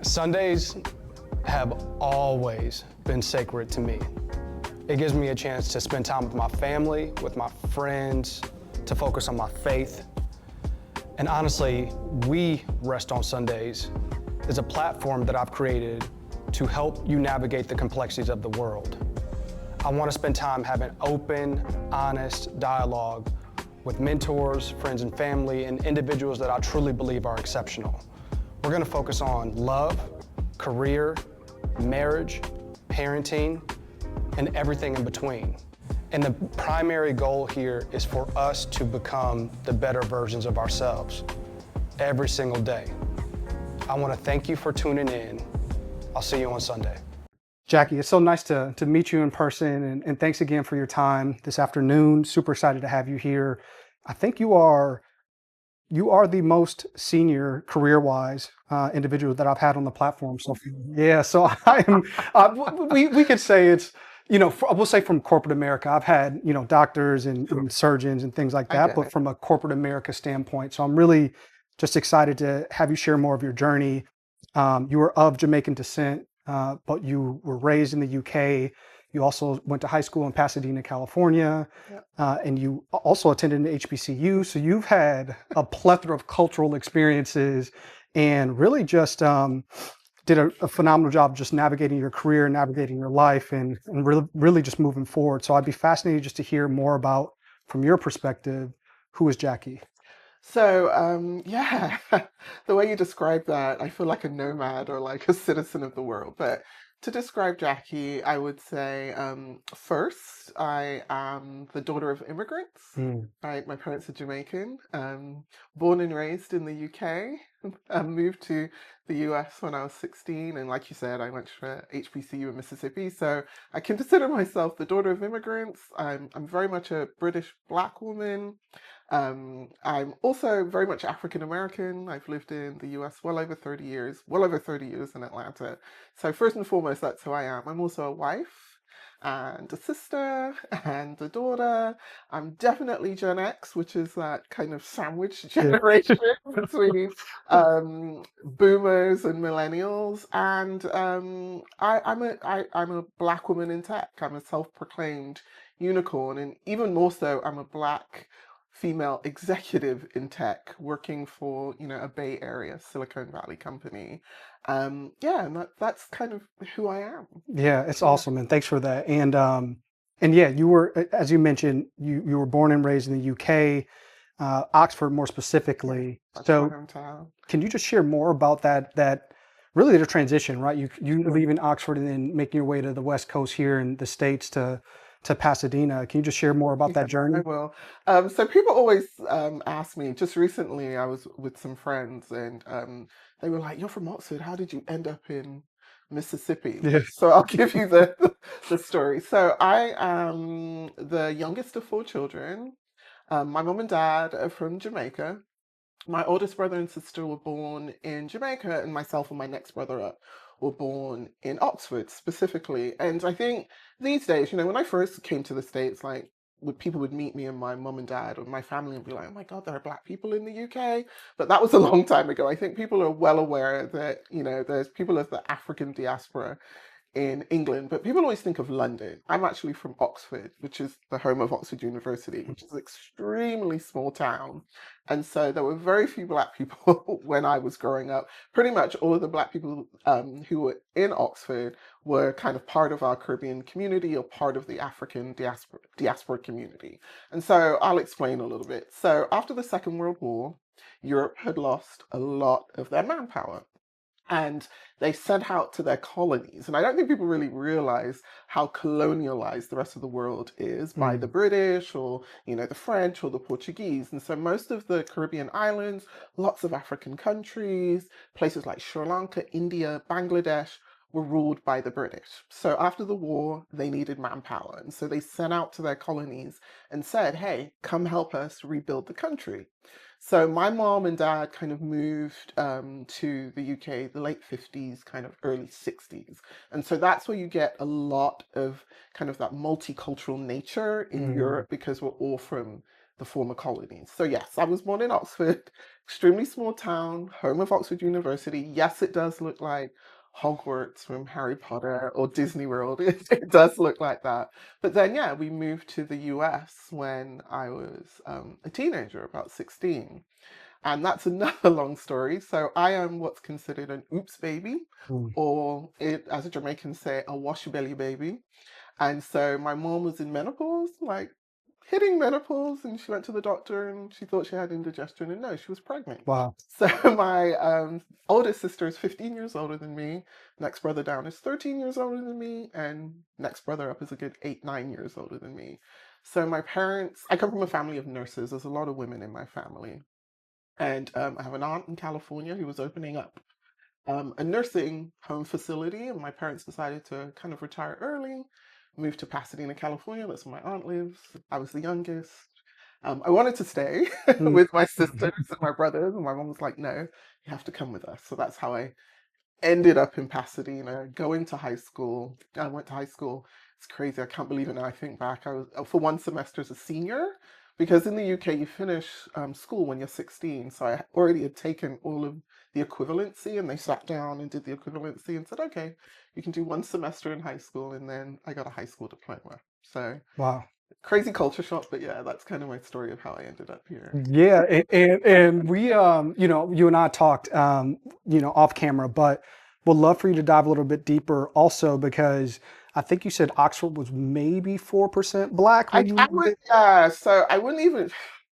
Sundays have always been sacred to me. It gives me a chance to spend time with my family, with my friends, to focus on my faith. And honestly, We Rest on Sundays is a platform that I've created to help you navigate the complexities of the world. I want to spend time having open, honest dialogue with mentors, friends and family, and individuals that I truly believe are exceptional. We're going to focus on love, career, marriage, parenting, and everything in between. And the primary goal here is for us to become the better versions of ourselves every single day. I want to thank you for tuning in. I'll see you on Sunday. Jackie, it's so nice to meet you in person, and thanks again for your time this afternoon. Super excited to have you here. I think you are the most senior career-wise individual that I've had on the platform so far. Yeah, so I am. We could say it's, we'll say from corporate America, I've had doctors and surgeons and things like that, but from a corporate America standpoint. So I'm really just excited to have you share more of your journey. You were of Jamaican descent, but you were raised in the UK. You also went to high school in Pasadena, California, and you also attended an HBCU. So you've had a plethora of cultural experiences and really just did a phenomenal job just navigating your career, navigating your life, and really just moving forward. So I'd be fascinated just to hear more about, from your perspective, who is Jackie? So, yeah, the way you describe that, I feel like a nomad or like a citizen of the world. But to describe Jackie, I would say, first, I am the daughter of immigrants. Mm. Right, my parents are Jamaican, born and raised in the UK. I moved to the US when I was 16, and like you said, I went to HBCU in Mississippi. So I can consider myself the daughter of immigrants. I'm very much a British Black woman. I'm also very much African American. I've lived in the US well over 30 years, in Atlanta. So first and foremost, that's who I am. I'm also a wife and a sister and a daughter. I'm definitely Gen X, which is that kind of sandwich generation between boomers and millennials. And I'm a Black woman in tech. I'm a self-proclaimed unicorn, and even more so, I'm a Black female executive in tech working for a Bay Area Silicon Valley company. Yeah, and that's kind of who I am. Yeah, it's awesome, and thanks for that. And yeah, you were, as you mentioned, you were born and raised in the UK, Oxford more specifically. That's my So hometown. can you just share more about that really the transition, right? You leaving Oxford and then making your way to the West Coast here in the States to Pasadena. Can you just share more about that Yeah, I journey? will. So people always ask me. Just recently, I was with some friends, and they were like, "You're from Oxford. How did you end up in Mississippi?" Yeah. So I'll give you the story. So I am the youngest of four children. My mom and dad are from Jamaica. My oldest brother and sister were born in Jamaica, and myself and my next brother up were born in Oxford specifically. And I think these days, when I first came to the States, like people would meet me and my mom and dad or my family and be like, "Oh my God, there are Black people in the UK." But that was a long time ago. I think people are well aware that, there's people of the African diaspora in England, but people always think of London. I'm actually from Oxford, which is the home of Oxford University, which is an extremely small town. And so there were very few Black people when I was growing up. Pretty much all of the Black people who were in Oxford were kind of part of our Caribbean community or part of the African diaspora community. And so I'll explain a little bit. So after the Second World War, Europe had lost a lot of their manpower, and they sent out to their colonies. And I don't think people really realize how colonialized the rest of the world is by the British or, the French or the Portuguese. And so most of the Caribbean islands, lots of African countries, places like Sri Lanka, India, Bangladesh, were ruled by the British. So after the war, they needed manpower. And so they sent out to their colonies and said, "Hey, come help us rebuild the country." So my mom and dad kind of moved to the UK, the late 50s, kind of early 60s. And so that's where you get a lot of kind of that multicultural nature in Europe, because we're all from the former colonies. So yes, I was born in Oxford, extremely small town, home of Oxford University. Yes, it does look like Hogwarts from Harry Potter or Disney World. It does look like that. But then, yeah, we moved to the US when I was a teenager, about 16. And that's another long story. So I am what's considered an oops baby, Mm. or as a Jamaican say, a wash belly baby. And so my mom was in menopause, like hitting menopause, and she went to the doctor and she thought she had indigestion, and no, she was pregnant. Wow. So my oldest sister is 15 years older than me. Next brother down is 13 years older than me, and next brother up is a good 8, 9 years older than me. So my parents, I come from a family of nurses. There's a lot of women in my family. And I have an aunt in California who was opening up a nursing home facility, and my parents decided to kind of retire early, moved to Pasadena, California. That's where my aunt lives. I was the youngest. I wanted to stay Mm. with my sisters and my brothers, and my mom was like, "No, you have to come with us." So that's how I ended up in Pasadena, going to high school. I went to high school. It's crazy. I can't believe it now. I think back. I was for one semester as a senior, because in the UK you finish school when you're 16. So I already had taken all of the equivalency, and they sat down and did the equivalency and said, "Okay, you can do one semester in high school," and then I got a high school diploma. So Wow. crazy culture shock, but yeah, that's kind of my story of how I ended up here. Yeah, and we you know, you and I talked you know, off camera, but would love for you to dive a little bit deeper also because I think you said Oxford was maybe 4% black I, when you I moved would, there. so I wouldn't even,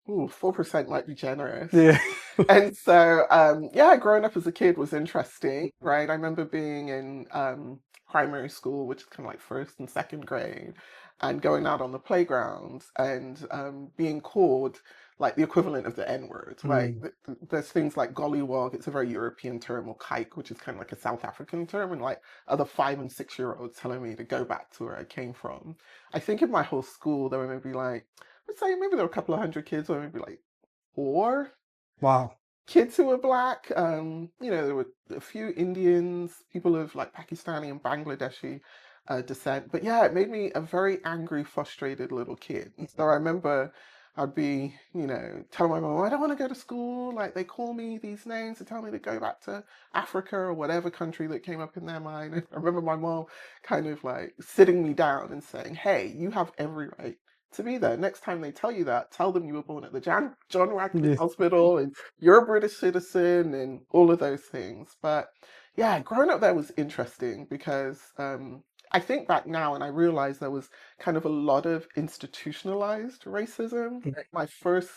ooh, 4% might be generous. Yeah. And so, yeah, growing up as a kid was interesting, right? I remember being in primary school, which is kind of like first and second grade, and going out on the playground and being called like the equivalent of the N word. Like Mm. there's things like gollywog, it's a very European term, or kike, which is kind of like a South African term, and like other 5 and 6 year olds telling me to go back to where I came from. I think in my whole school, there were maybe like, let's say maybe there were a couple of hundred kids, or maybe like four Wow. kids who were black. There were a few Indians, people of like Pakistani and Bangladeshi descent. But yeah, it made me a very angry, frustrated little kid. And so I remember I'd be, telling my mom, I don't want to go to school. Like they call me these names to tell me to go back to Africa or whatever country that came up in their mind. And I remember my mom kind of like sitting me down and saying, "Hey, you have every right to be there. Next time they tell you that, tell them you were born at the John Radcliffe Yeah. Hospital and you're a British citizen and all of those things." But yeah, growing up there was interesting because I think back now and I realize there was kind of a lot of institutionalized racism. Mm. Like my first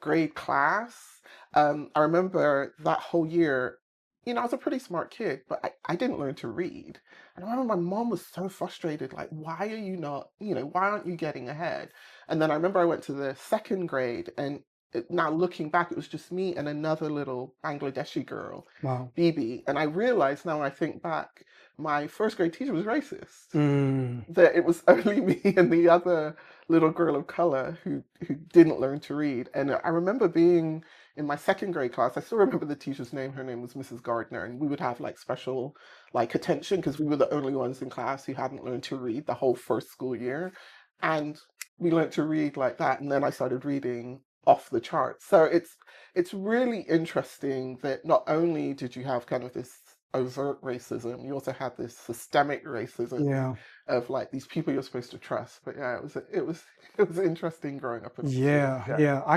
grade class, I remember that whole year, I was a pretty smart kid, but I didn't learn to read. And I remember my mom was so frustrated, like, why are you not, why aren't you getting ahead? And then I remember I went to the second grade, and now looking back, it was just me and another little Bangladeshi girl, Wow. Bibi. And I realized now I think back, my first grade teacher was racist, Mm. that it was only me and the other little girl of color who didn't learn to read. And I remember being in my second grade class. I still remember the teacher's name. Her name was Mrs. Gardner, and we would have like special like attention because we were the only ones in class who hadn't learned to read the whole first school year. And we learned to read like that, and then I started reading off the charts. So it's really interesting that not only did you have kind of this overt racism, you also had this systemic racism Yeah. of like these people you're supposed to trust. But yeah, it was interesting growing up in Oxford. Yeah. Yeah. Yeah. I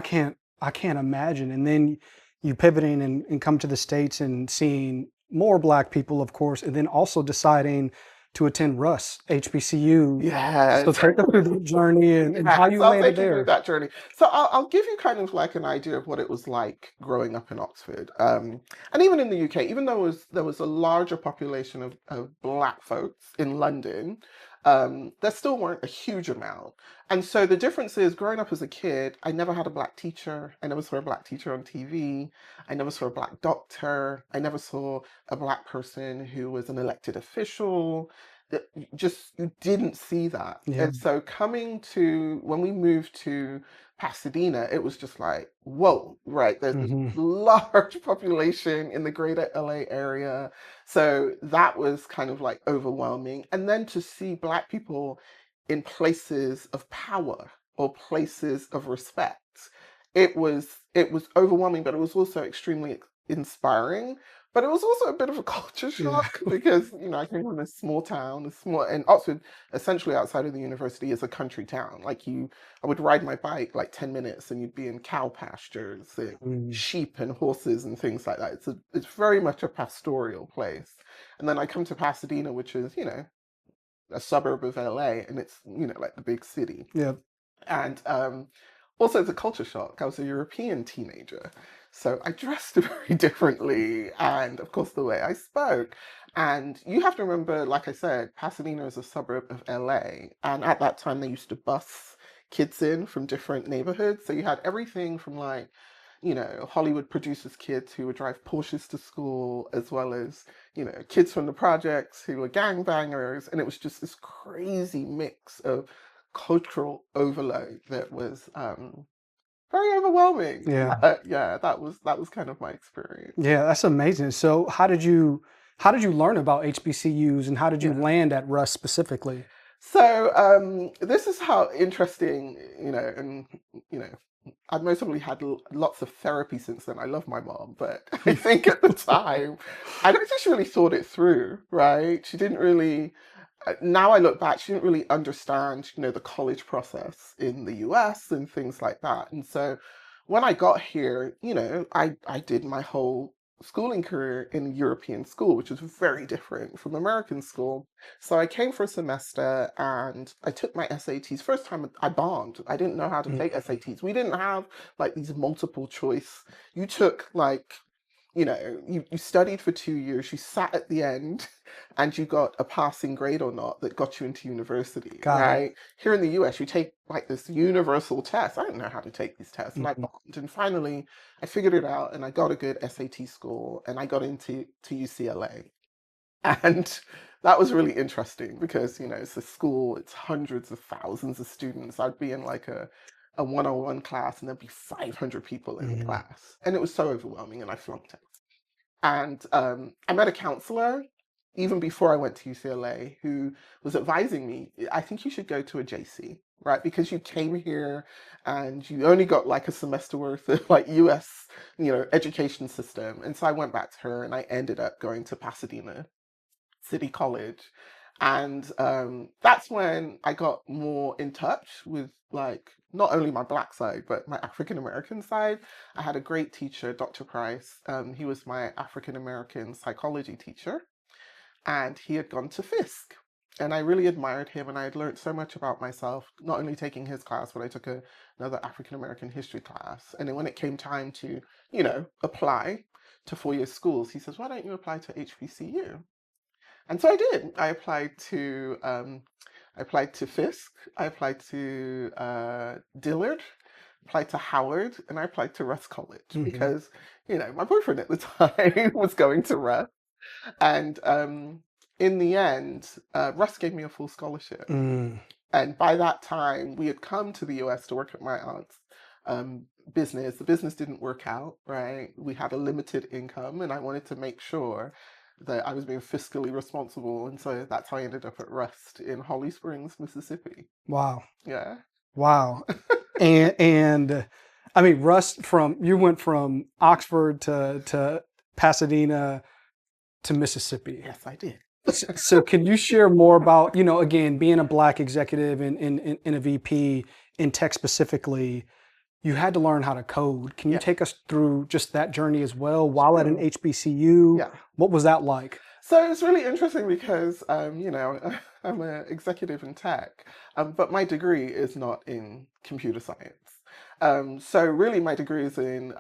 can't imagine. And then you pivoting and come to the States and seeing more black people, of course, and then also deciding to attend Russ, HBCU. Yeah. So take us through the journey and Yeah, how you so I'll landed take you through there. that journey. So I'll give you kind of like an idea of what it was like growing up in Oxford, and even in the UK. Even though there was a larger population of Black folks in London, there still weren't a huge amount. And so the difference is, growing up as a kid, I never had a Black teacher. I never saw a Black teacher on TV. I never saw a Black doctor. I never saw a Black person who was an elected official. Just you didn't see that. Yeah. And so coming to when we moved to Pasadena, it was just like, whoa, right? There's this Hmm. large population in the greater LA area. So that was kind of like overwhelming. And then to see Black people in places of power or places of respect. It was overwhelming, but it was also extremely inspiring. But it was also a bit of a culture Yeah. shock because, I came from a small town, and Oxford, essentially outside of the university, is a country town. I would ride my bike like 10 minutes and you'd be in cow pastures, and Mm. sheep and horses and things like that. It's very much a pastoral place. And then I come to Pasadena, which is, a suburb of LA, and it's, like the big city. Yeah. And also, it's a culture shock. I was a European teenager, so I dressed very differently, and of course, the way I spoke. And you have to remember, like I said, Pasadena is a suburb of LA, and at that time, they used to bus kids in from different neighborhoods. So you had everything from like, Hollywood producers' kids who would drive Porsches to school, as well as, kids from the projects who were gangbangers. And it was just this crazy mix of cultural overload that was very overwhelming. Yeah. Yeah, that was kind of my experience. Yeah, that's amazing. So how did you learn about HBCUs and how did you Yeah. land at Russ specifically? So this is how interesting, and you know, I've most probably had lots of therapy since then. I love my mom, but I think at the time, I don't think she really thought it through, right? She didn't really. Now I look back, she didn't really understand, the college process in the US and things like that. And so when I got here, I did my whole schooling career in European school, which was very different from American school. So I came for a semester and I took my SATs. First time I bombed. I didn't know how to take Mm. SATs. We didn't have like these multiple choice. You took like, you studied for 2 years, you sat at the end, and you got a passing grade or not that got you into university, Got it. right? Here in the US, you take like this universal test. I didn't know how to take these tests, and I Mhm. bombed. And finally, I figured it out, and I got a good SAT score, and I got into UCLA. And that was really interesting because, it's a school, it's hundreds of thousands of students. I'd be in like a 101 class and there'd be 500 people in the Mhm. class. And it was so overwhelming and I flunked it. And I met a counselor even before I went to UCLA who was advising me, I think you should go to a JC, right? Because you came here and you only got like a semester worth of like US, education system. And so I went back to her and I ended up going to Pasadena City College. And that's when I got more in touch with like not only my Black side, but my African American side. I had a great teacher, Dr. Price. He was my African American psychology teacher, and he had gone to Fisk. And I really admired him, and I had learned so much about myself, not only taking his class, but I took another African American history class. And then when it came time to, apply to 4 year schools, he says, "Why don't you apply to HBCU?" And so I did. I applied to Fisk, I applied to Dillard, applied to Howard, and I applied to Russ College Mhm. because, my boyfriend at the time was going to Russ. And in the end, Russ gave me a full scholarship. Mm. And by that time, we had come to the US to work at my aunt's business. The business didn't work out, right? We had a limited income, and I wanted to make sure that I was being fiscally responsible. And so that's how I ended up at Rust in Holly Springs, Mississippi. Wow. Yeah. Wow. And I mean, Russ, from you went from Oxford to Pasadena to Mississippi. Yes, I did. So can you share more about, again, being a Black executive in a VP in tech specifically, you had to learn how to code. Can you Yeah, take us through just that journey as well while at an sure. HBCU? Yeah. What was that like? So it's really interesting because, I'm an executive in tech, but my degree is not in computer science. So really, my degree is in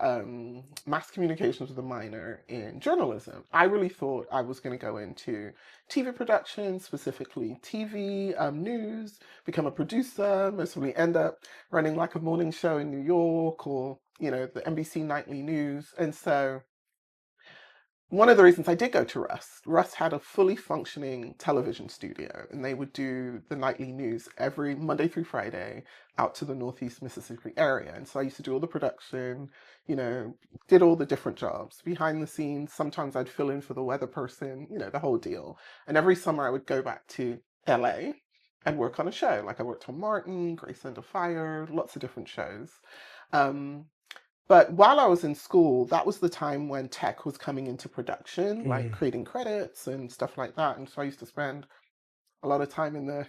mass communications with a minor in journalism. I really thought I was going to go into TV production, specifically TV news, become a producer, most probably end up running like a morning show in New York or, the NBC nightly news. And so one of the reasons I did go to Rust had a fully functioning television studio, and they would do the nightly news every Monday through Friday out to the Northeast Mississippi area. And so I used to do all the production, did all the different jobs behind the scenes. Sometimes I'd fill in for the weather person, the whole deal. And every summer I would go back to LA and work on a show. Like I worked on Martin, Grace Under Fire, lots of different shows. Um, but while I was in school, that was the time when tech was coming into production, like creating credits and stuff like that. And so I used to spend a lot of time in the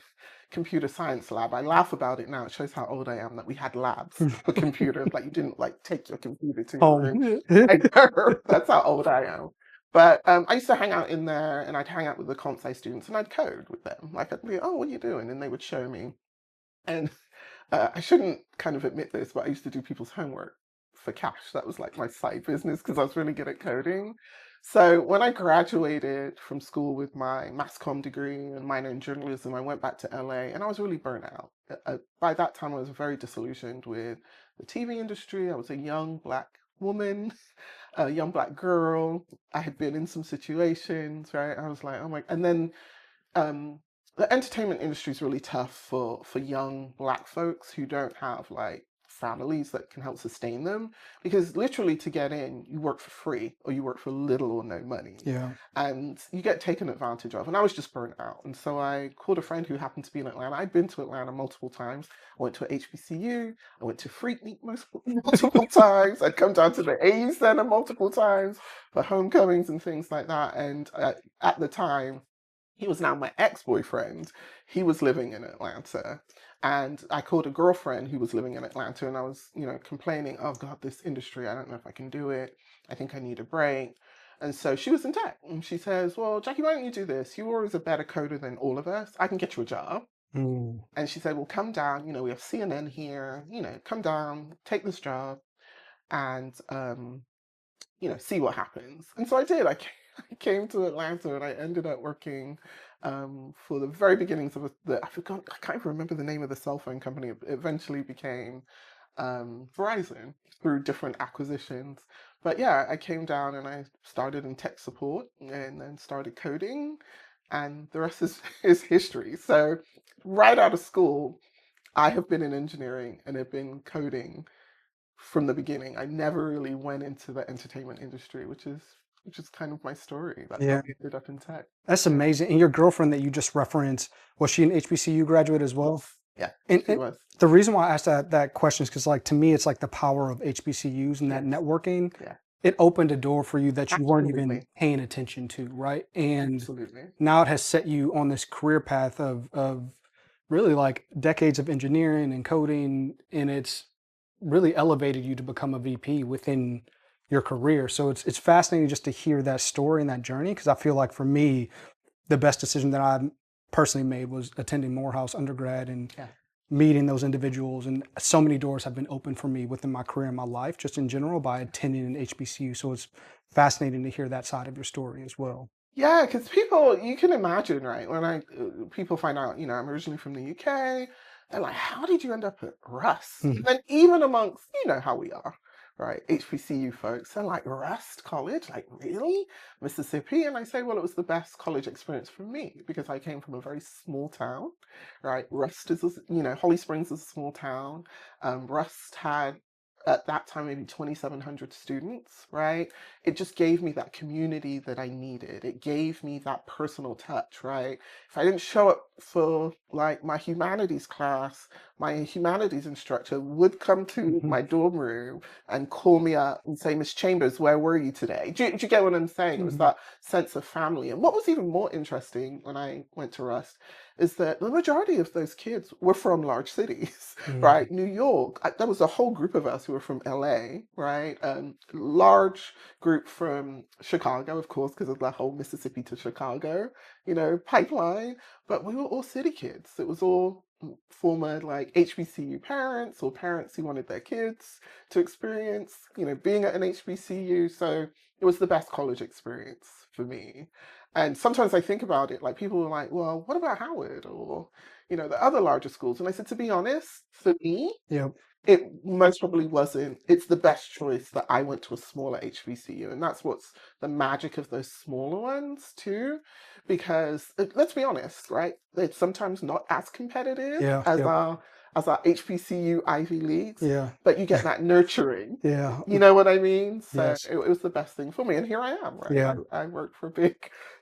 computer science lab. I laugh about it now. It shows how old I am that we had labs for computers. Like you didn't like take your computer to your room. Oh, I know. That's how old I am. But I used to hang out in there, and I'd hang out with the comp sci students, and I'd code with them. Like I'd be, oh, what are you doing? And they would show me. And I shouldn't kind of admit this, but I used to do people's homework for cash. That was like my side business because I was really good at coding. So when I graduated from school with my mass comm degree and minor in journalism, I went back to LA and I was really burnt out. By that time, I was very disillusioned with the TV industry. I was a young Black woman, a young Black girl. I had been in some situations, right? I was like, oh my, and then um, the entertainment industry is really tough for young Black folks who don't have like families that can help sustain them, because literally to get in you work for free or you work for little or no money, yeah. and you get taken advantage of. And I was just burnt out, and so I called a friend who happened to be in Atlanta. I'd been to Atlanta multiple times. I went to a HBCU, I went to Freaknik multiple times, I'd come down to the AU Center multiple times for homecomings and things like that. And at the time, he was now my ex-boyfriend. He was living in Atlanta. And I called a girlfriend who was living in Atlanta, and I was, complaining, oh God, this industry, I don't know if I can do it. I think I need a break. And so she was in tech, and she says, well, Jackie, why don't you do this? You're always a better coder than all of us. I can get you a job. Mm. And she said, well, come down. We have CNN here. Come down, take this job, and see what happens. And so I did. I came to Atlanta and I ended up working for the very beginnings of I can't even remember the name of the cell phone company. It eventually became Verizon through different acquisitions. But yeah, I came down and I started in tech support and then started coding, and the rest is history. So right out of school, I have been in engineering and have been coding from the beginning. I never really went into the entertainment industry, which is kind of my story. That's how Yeah. I ended up in tech. That's Yeah. amazing. And your girlfriend that you just referenced, was she an HBCU graduate as well? Yeah, And, she and was. the reason why I asked that question is because, like, to me, it's like the power of HBCUs and that Yes. networking. Yeah, It opened a door for you that you weren't even absolutely. paying attention to, right? And Absolutely. now it has set you on this career path of really like decades of engineering and coding, and it's really elevated you to become a VP within your career. So it's fascinating just to hear that story and that journey, because I feel like for me, the best decision that I personally made was attending Morehouse undergrad and Yeah. meeting those individuals. And so many doors have been opened for me within my career and my life, just in general, by attending an HBCU. So it's fascinating to hear that side of your story as well. Yeah, because people, you can imagine, right? When people find out, I'm originally from the UK, they're like, how did you end up at Rust? Mhm. And even amongst, how we are, right? HBCU folks, they're like, Rust College? Like, really? Mississippi? And I say, well, it was the best college experience for me because I came from a very small town, right? Rust is, Holly Springs is a small town. Rust had, at that time, maybe 2,700 students, right? It just gave me that community that I needed. It gave me that personal touch, right? If I didn't show up for like my humanities class, my humanities instructor would come to Mhm. my dorm room and call me up and say, Miss Chambers, where were you today? Do you get what I'm saying? It was Mhm. that sense of family. And what was even more interesting when I went to Rust is that the majority of those kids were from large cities, right? New York, there was a whole group of us who were from LA, right? Large group from Chicago, of course, because of the whole Mississippi to Chicago, pipeline. But we were all city kids. It was all former like HBCU parents or parents who wanted their kids to experience, being at an HBCU. So it was the best college experience for me. And sometimes I think about it, like people were like, well, what about Howard or, the other larger schools? And I said, to be honest, for me, Yep. it most probably wasn't. It's the best choice that I went to a smaller HBCU, and that's what's the magic of those smaller ones too, because let's be honest, right? It's sometimes not as competitive Yeah. as Yep. our HBCU Ivy Leagues, Yeah. but you get that nurturing. Yeah. You know what I mean? So Yes. it was the best thing for me, and here I am, right? Yeah. I work for a big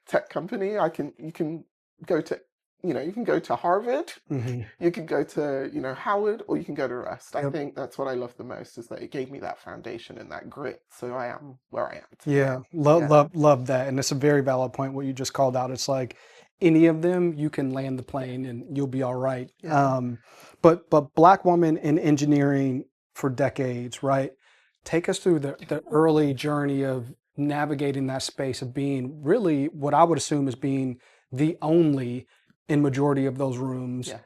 tech company. You can go to you can go to Harvard, Hmm. you can go to, Howard, or you can go to Rust. I Yep. think that's what I love the most, is that it gave me that foundation and that grit. So I am where I am today. Yeah, love Yeah. love that, and it's a very valid point what you just called out. It's like any of them, you can land the plane and you'll be all right. Yeah. But Black woman in engineering for decades, right? Take us through the early journey of navigating that space of being really what I would assume is being the only in majority of those rooms, Yeah.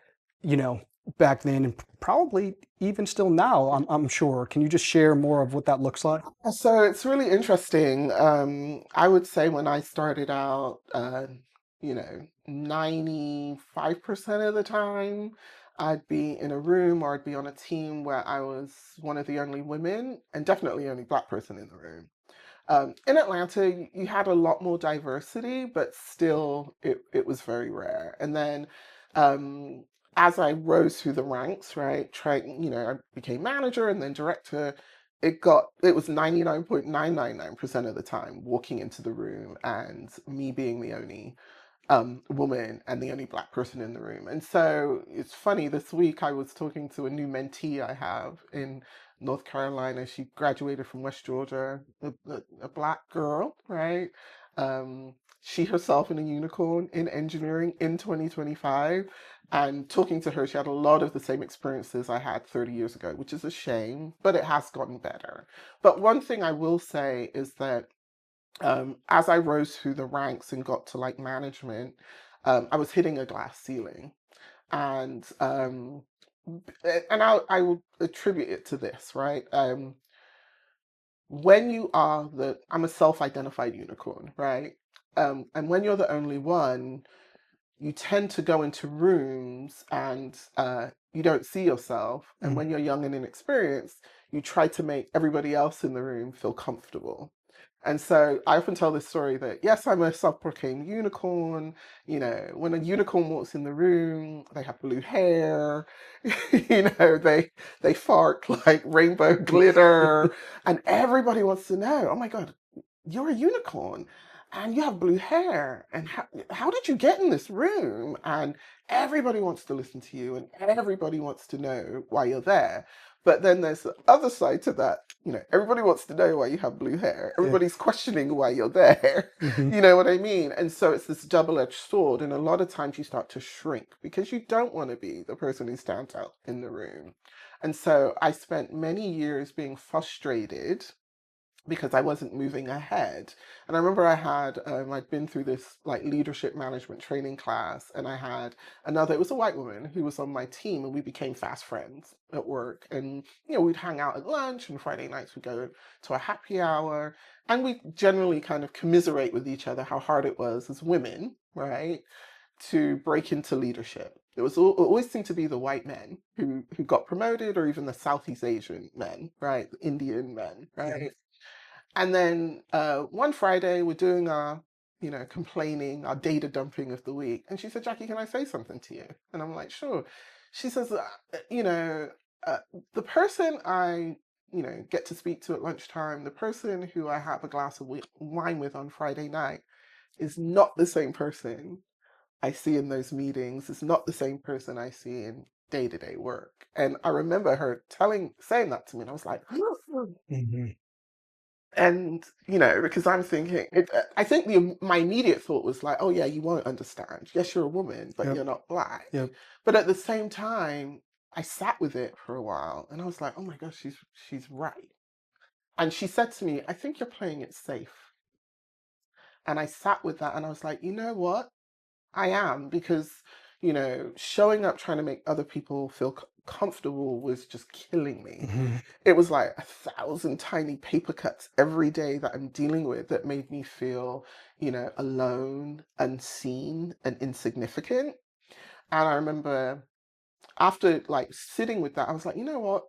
you know, back then and probably even still now, I'm sure. Can you just share more of what that looks like? So it's really interesting. I would say when I started out, 95% of the time, I'd be in a room or I'd be on a team where I was one of the only women and definitely only Black person in the room. In Atlanta, you had a lot more diversity, but still it was very rare. And then um, as I rose through the ranks, right, I became manager and then director. It was 99.999% of the time walking into the room and me being the only woman and the only Black person in the room. And so it's funny, this week I was talking to a new mentee I have in North Carolina. She graduated from West Georgia, a Black girl, right? She herself in a unicorn in engineering in 2025. And talking to her, she had a lot of the same experiences I had 30 years ago, which is a shame, but it has gotten better. But one thing I will say is that as I rose through the ranks and got to like management, I was hitting a glass ceiling, and I will attribute it to this, right? When you are I'm a self-identified unicorn, right? And when you're the only one, you tend to go into rooms and you don't see yourself. And when you're young and inexperienced, you try to make everybody else in the room feel comfortable. And so I often tell this story that, yes, I'm a self-proclaimed unicorn. When a unicorn walks in the room, they have blue hair, they fart like rainbow glitter, and everybody wants to know, oh my God, you're a unicorn and you have blue hair. And how did you get in this room? And everybody wants to listen to you and everybody wants to know why you're there. But then there's the other side to that. Everybody wants to know why you have blue hair. Yeah. Everybody's questioning why you're there. Mhm. You know what I mean? And so it's this double-edged sword. And a lot of times you start to shrink because you don't want to be the person who stands out in the room. And so I spent many years being frustrated because I wasn't moving ahead. And I remember I'd been through this like leadership management training class, and I had it was a white woman who was on my team, and we became fast friends at work. And, we'd hang out at lunch, and Friday nights we'd go to a happy hour, and we generally kind of commiserate with each other how hard it was as women, right, to break into leadership. It always seemed to be the white men who got promoted, or even the Southeast Asian men, right, the Indian men, right? Yeah. And then one Friday, we're doing our, complaining, our data dumping of the week. And she said, Jackie, can I say something to you? And I'm like, sure. She says, you know, uh, the person I, get to speak to at lunchtime, the person who I have a glass of wine with on Friday night is not the same person I see in those meetings. It's not the same person I see in day-to-day work. And I remember her saying that to me, and I was like, Mhm. and because I'm thinking, I think my immediate thought was like, oh yeah, you won't understand. Yes, you're a woman, but Yep. you're not Black. Yep. But at the same time, I sat with it for a while, and I was like, oh my gosh, she's right. And she said to me, I think you're playing it safe. And I sat with that, and I was like, you know what? I am, because, showing up trying to make other people feel comfortable was just killing me. Mhm. It was like 1,000 tiny paper cuts every day that I'm dealing with that made me feel, alone, unseen, and insignificant. And I remember after like sitting with that, I was like, you know what?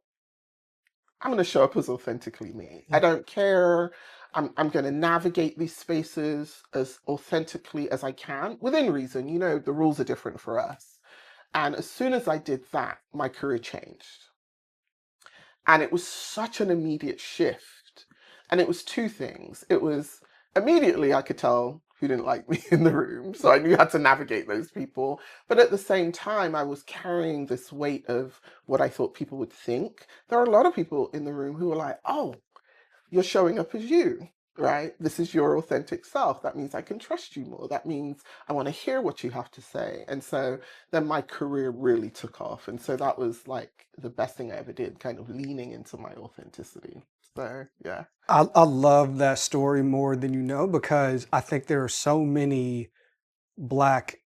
I'm going to show up as authentically me. I Yeah. don't care. I'm going to navigate these spaces as authentically as I can within reason. The rules are different for us. And as soon as I did that, my career changed. And it was such an immediate shift. And it was two things. It was immediately I could tell who didn't like me in the room. So I knew how to navigate those people. But at the same time, I was carrying this weight of what I thought people would think. There are a lot of people in the room who were like, oh, you're showing up as you, right? This is your authentic self. That means I can trust you more. That means I want to hear what you have to say. And so then my career really took off. And so that was like the best thing I ever did, kind of leaning into my authenticity. So, yeah. I love that story more than you know, because I think there are so many Black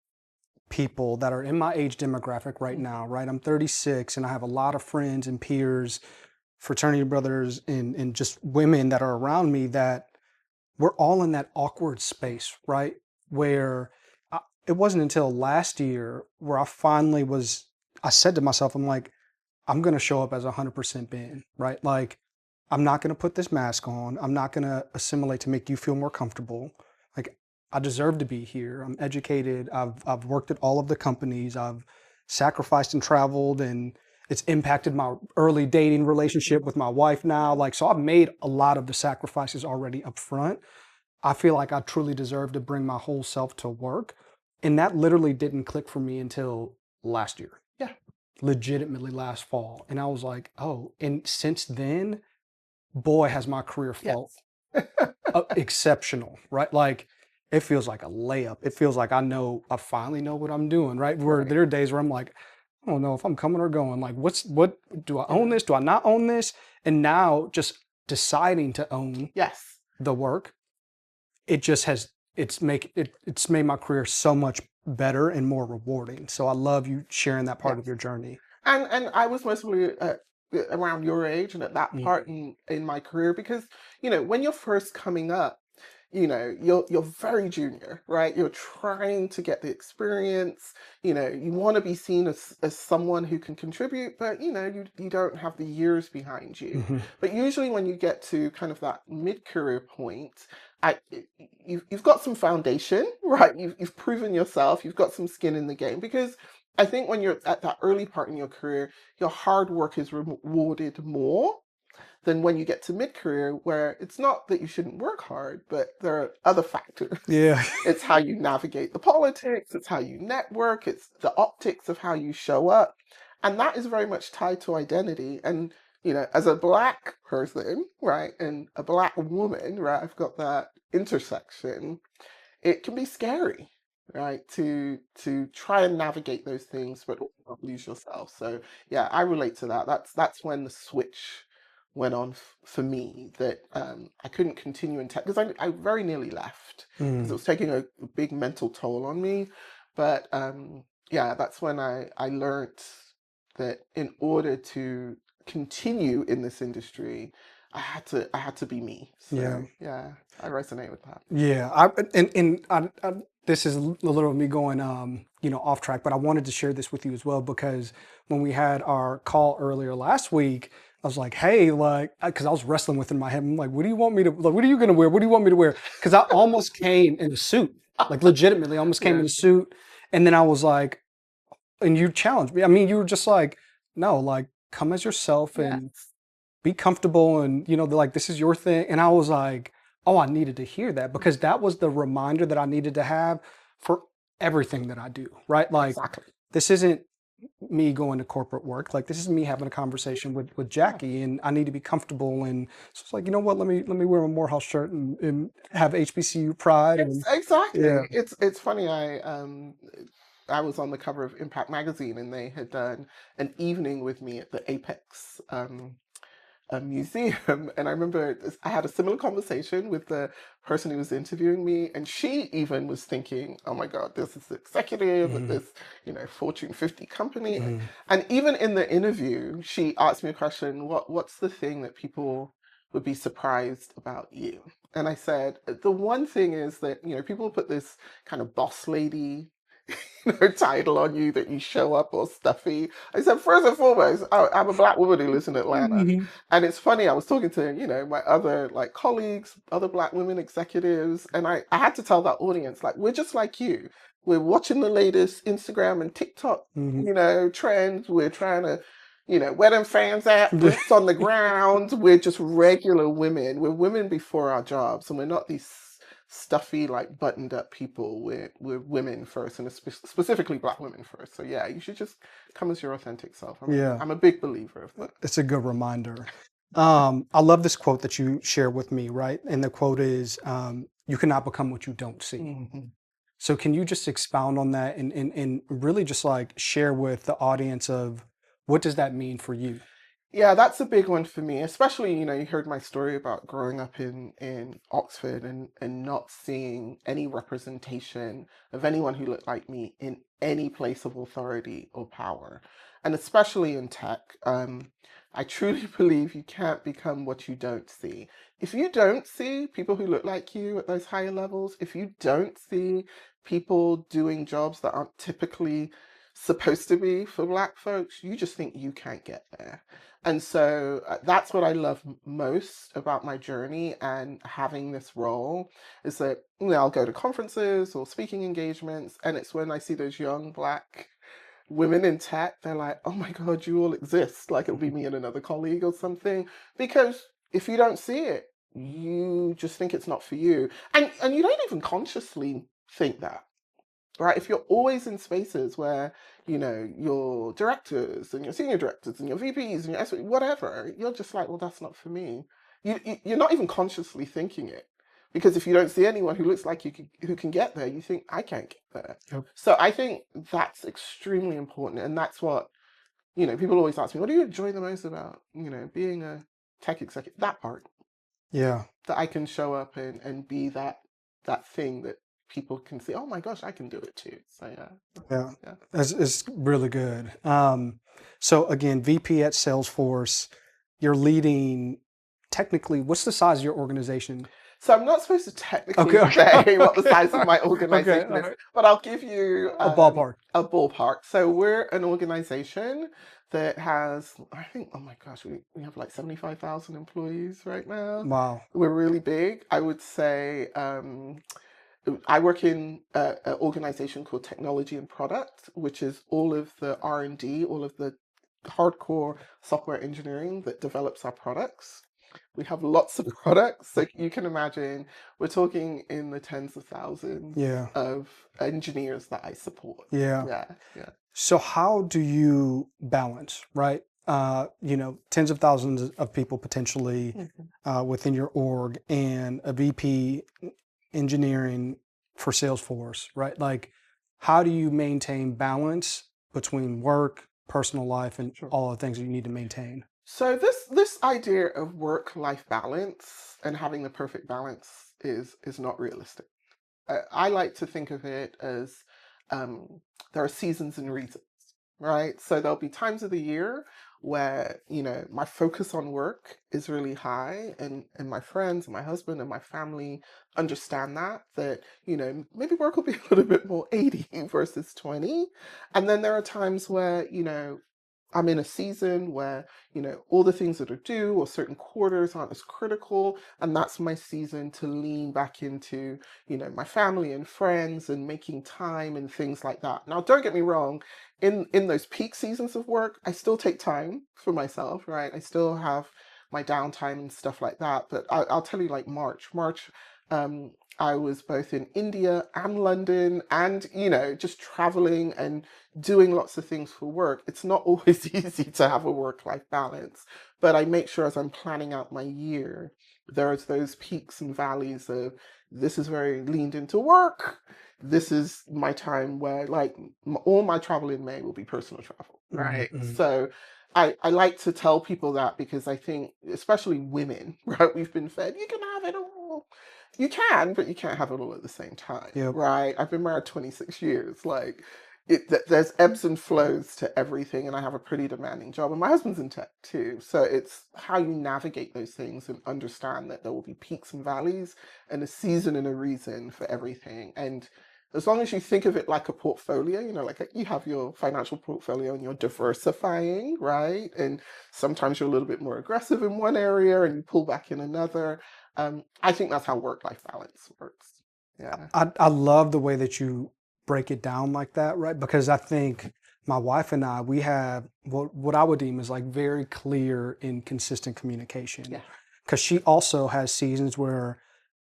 people that are in my age demographic right now, right? I'm 36 and I have a lot of friends and peers, fraternity brothers, and just women that are around me that we're all in that awkward space, right? Where it wasn't until last year where I said to myself, I'm like, I'm going to show up as 100% Ben, right? Like, I'm not going to put this mask on. I'm not going to assimilate to make you feel more comfortable. Like, I deserve to be here. I'm educated. I've worked at all of the companies. I've sacrificed and traveled, and it's impacted my early dating relationship with my wife now. Like, so I've made a lot of the sacrifices already up front. I feel like I truly deserve to bring my whole self to work. And that literally didn't click for me until last year. Yeah. Legitimately last fall. And I was like, oh, and since then, boy, has my career felt exceptional, right? Like, it feels like a layup. It feels like I finally know what I'm doing, right? Where there are days where I'm like, I don't know if I'm coming or going. Like, what do I own this? Do I not own this? And now just deciding to own the work, it just has, it's made my career so much better and more rewarding. So I love you sharing that part of your journey. And I was mostly around your age and at that part in my career, because, you know, when you're first coming up, you know, you're very junior, right? You're trying to get the experience. You know, you want to be seen as someone who can contribute, but you know, you don't have the years behind you. But usually when you get to kind of that mid-career point, you've got some foundation, right? You've proven yourself. You've got some skin in the game, because I think when you're at that early part in your career, your hard work is rewarded more than when you get to mid-career, where it's not that you shouldn't work hard, but there are other factors. Yeah. It's how you navigate the politics, it's how you network, it's the optics of how you show up. And that is very much tied to identity. And, you know, as a Black person, right, and a Black woman, right, I've got that intersection, it can be scary, right, to try and navigate those things, but not lose yourself. So yeah, I relate to that. That's when the switch went on for me, that I couldn't continue in tech, because I very nearly left, because it was taking a big mental toll on me. But yeah, that's when I learned that in order to continue in this industry, I had to be me. So yeah, I resonate with that. Yeah, this is a little of me going, you know, off track, but I wanted to share this with you as well, because when we had our call earlier last week, I was like, hey, like, because I was wrestling with in my head, I'm like, what do you want me to, like, what are you going to wear? What do you want me to wear? Because I almost came in a suit, like legitimately, I almost came in a suit. And then I was like, and you challenged me. I mean, you were just like, no, like, come as yourself and be comfortable. And, you know, like, this is your thing. And I was like, oh, I needed to hear that, because that was the reminder that I needed to have for everything that I do, right? Like, this isn't me going to corporate work. Like, this is me having a conversation with Jackie, and I need to be comfortable. And so it's like, you know what, let me wear a Morehouse shirt and have HBCU pride. And exactly. It's funny. I was on the cover of Impact magazine, and they had done an evening with me at the Apex museum. And I remember I had a similar conversation with the person who was interviewing me, and she even was thinking, oh my God, this is the executive at this, you know, Fortune 50 company. And even in the interview, she asked me a question, what's the thing that people would be surprised about you? And I said, the one thing is that, you know, people put this kind of boss lady, you know, title on you, that you show up all stuffy. I said, first and foremost, I'm a Black woman who lives in Atlanta. And it's funny, I was talking to, you know, my other like colleagues, other Black women executives, and I had to tell that audience, like, we're just like you. We're watching the latest Instagram and TikTok, you know, trends. We're trying to, you know, where them fans at, boots on the ground. We're just regular women. We're women before our jobs, and we're not these stuffy, like buttoned up people. We're women first, and specifically Black women first. So yeah, you should just come as your authentic self. Yeah. I'm a big believer of that. It's a good reminder. I love this quote that you share with me, right? And the quote is, you cannot become what you don't see. Mhm. So can you just expound on that and really just like share with the audience of what does that mean for you? Yeah, that's a big one for me, especially, you heard my story about growing up in Oxford and not seeing any representation of anyone who looked like me in any place of authority or power. And especially in tech, I truly believe you can't become what you don't see. If you don't see people who look like you at those higher levels, if you don't see people doing jobs that aren't typically supposed to be for Black folks, you just think you can't get there. And so that's what I love most about my journey and having this role is that I'll go to conferences or speaking engagements, and it's when I see those young Black women in tech, they're like, oh my God, you all exist. Like it'll be me and another colleague or something. Because if you don't see it, you just think it's not for you. And you don't even consciously think that. Right, if you're always in spaces where your directors and your senior directors and your VPs and your SVP, whatever, you're just like, well, that's not for me. You're not even consciously thinking it, because if you don't see anyone who looks like you who can get there, you think I can't get there. Yep. So I think that's extremely important, and that's what people always ask me, what do you enjoy the most about being a tech executive? That part, Yeah. that I can show up and be that thing that people can see, oh my gosh, I can do it too. So Yeah. yeah. It's really good. So again, VP at Salesforce, you're leading technically, what's the size of your organization? So I'm not supposed to technically Okay. say what the size of my Okay, organization all is, right. but I'll give you A ballpark. a ballpark. So we're an organization that has, I think, oh my gosh, we have like 75,000 employees right now. Wow. We're really big. I would say I work in an organization called Technology and Product, which is all of the R&D, all of the hardcore software engineering that develops our products. We have lots of products, so you can imagine we're talking in the tens of thousands Yeah. of engineers that I support. Yeah. Yeah. So how do you balance, right? Tens of thousands of people potentially within your org and a VP engineering for Salesforce, right? Like, how do you maintain balance between work, personal life, and Sure. all the things that you need to maintain? So this idea of work-life balance and having the perfect balance is not realistic. I like to think of it as there are seasons and reasons, right? So there'll be times of the year where, my focus on work is really high, and my friends and my husband and my family understand that, maybe work will be a little bit more 80 versus 20. And then there are times where, I'm in a season where, all the things that are due or certain quarters aren't as critical. And that's my season to lean back into, my family and friends and making time and things like that. Now, don't get me wrong, in those peak seasons of work, I still take time for myself, right? I still have my downtime and stuff like that. But I'll tell you, like March, I was both in India and London and, just traveling and doing lots of things for work. It's not always easy to have a work-life balance, but I make sure as I'm planning out my year, there's those peaks and valleys of this is very leaned into work. This is my time where like all my travel in May will be personal travel, right? Mhm. So I like to tell people that because I think, especially women, right? We've been fed, you can have it all. You can, but you can't have it all at the same time, Yep. right? I've been married 26 years. Like, there's ebbs and flows to everything, and I have a pretty demanding job. And my husband's in tech too, so it's how you navigate those things and understand that there will be peaks and valleys, and a season and a reason for everything. And as long as you think of it like a portfolio, like you have your financial portfolio and you're diversifying, right? And sometimes you're a little bit more aggressive in one area and you pull back in another. I think that's how work-life balance works. Yeah. I love the way that you break it down like that, right? Because I think my wife and I, we have what I would deem as like very clear and consistent communication. Yeah. Because she also has seasons where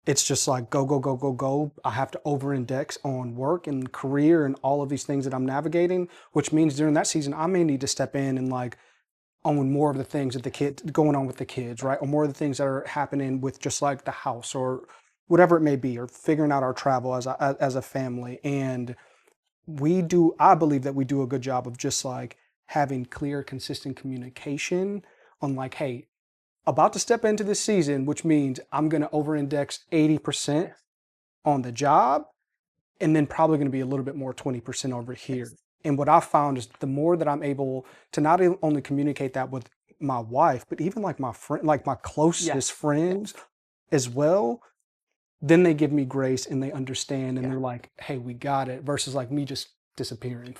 it's just like go, go, go, go, go. I have to over index on work and career and all of these things that I'm navigating, which means during that season, I may need to step in and like own more of the things that the kid going on with the kids, right? Or more of the things that are happening with just like the house or whatever it may be, or figuring out our travel as a family. And I believe that we do a good job of just like having clear, consistent communication on like, hey, about to step into this season, which means I'm going to over index 80% on the job and then probably going to be a little bit more 20% over here. And what I've found is the more that I'm able to not only communicate that with my wife, but even like my friend, like my closest friends as well, then they give me grace and they understand and they're like, hey, we got it, versus like me just disappearing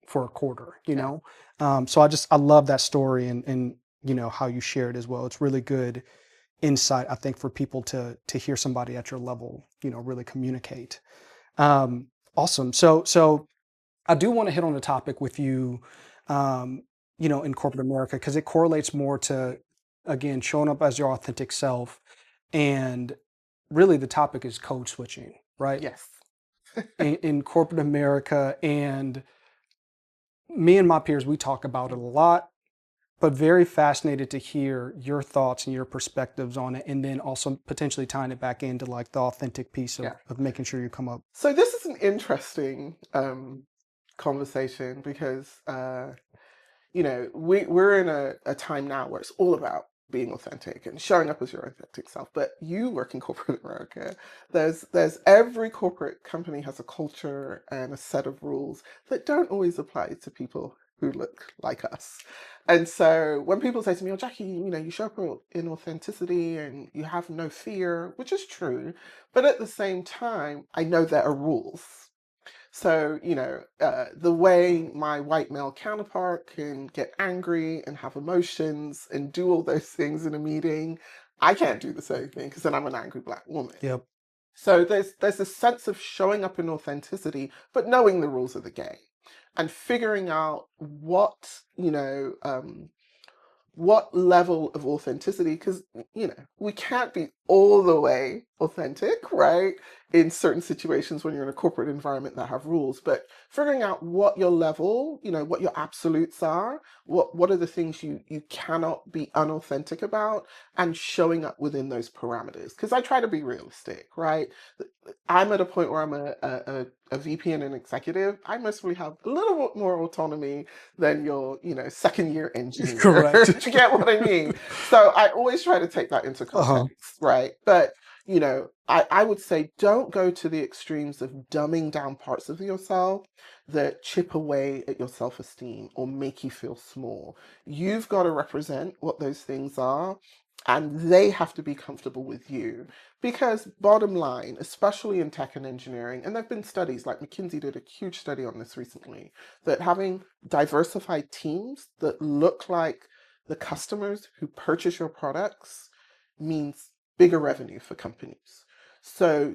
for a quarter, you know? So I love that story and you know, how you share it as well. It's really good insight, I think, for people to hear somebody at your level, you know, really communicate. Awesome. So I do want to hit on the topic with you, you know, in corporate America, because it correlates more to, again, showing up as your authentic self. And really the topic is code switching, right? Yes. In corporate America. And me and my peers, we talk about it a lot, but very fascinated to hear your thoughts and your perspectives on it. And then also potentially tying it back into like the authentic piece of making sure you come up. So this is an interesting conversation because, you know, we're in a time now where it's all about being authentic and showing up as your authentic self. But you work in corporate America. There's every corporate company has a culture and a set of rules that don't always apply to people who look like us. And so when people say to me, oh, Jackie, you know, you show up in authenticity and you have no fear, which is true. But at the same time, I know there are rules. So, you know, the way my white male counterpart can get angry and have emotions and do all those things in a meeting, I can't do the same thing because then I'm an angry Black woman. Yep. So there's a sense of showing up in authenticity, but knowing the rules of the game and figuring out what, you know, what level of authenticity, because, you know, we can't be all the way authentic, right? In certain situations when you're in a corporate environment that have rules, but figuring out what your level, you know, what your absolutes are, what are the things you cannot be unauthentic about, and showing up within those parameters. Because I try to be realistic, right? I'm at a point where I'm a VP and an executive. I mostly have a little bit more autonomy than your, you know, second year engineer. Correct. You get what I mean? So I always try to take that into context, right? But, you know, I would say don't go to the extremes of dumbing down parts of yourself that chip away at your self-esteem or make you feel small. You've got to represent what those things are, and they have to be comfortable with you. Because bottom line, especially in tech and engineering, and there have been studies, like McKinsey did a huge study on this recently, that having diversified teams that look like the customers who purchase your products means bigger revenue for companies. So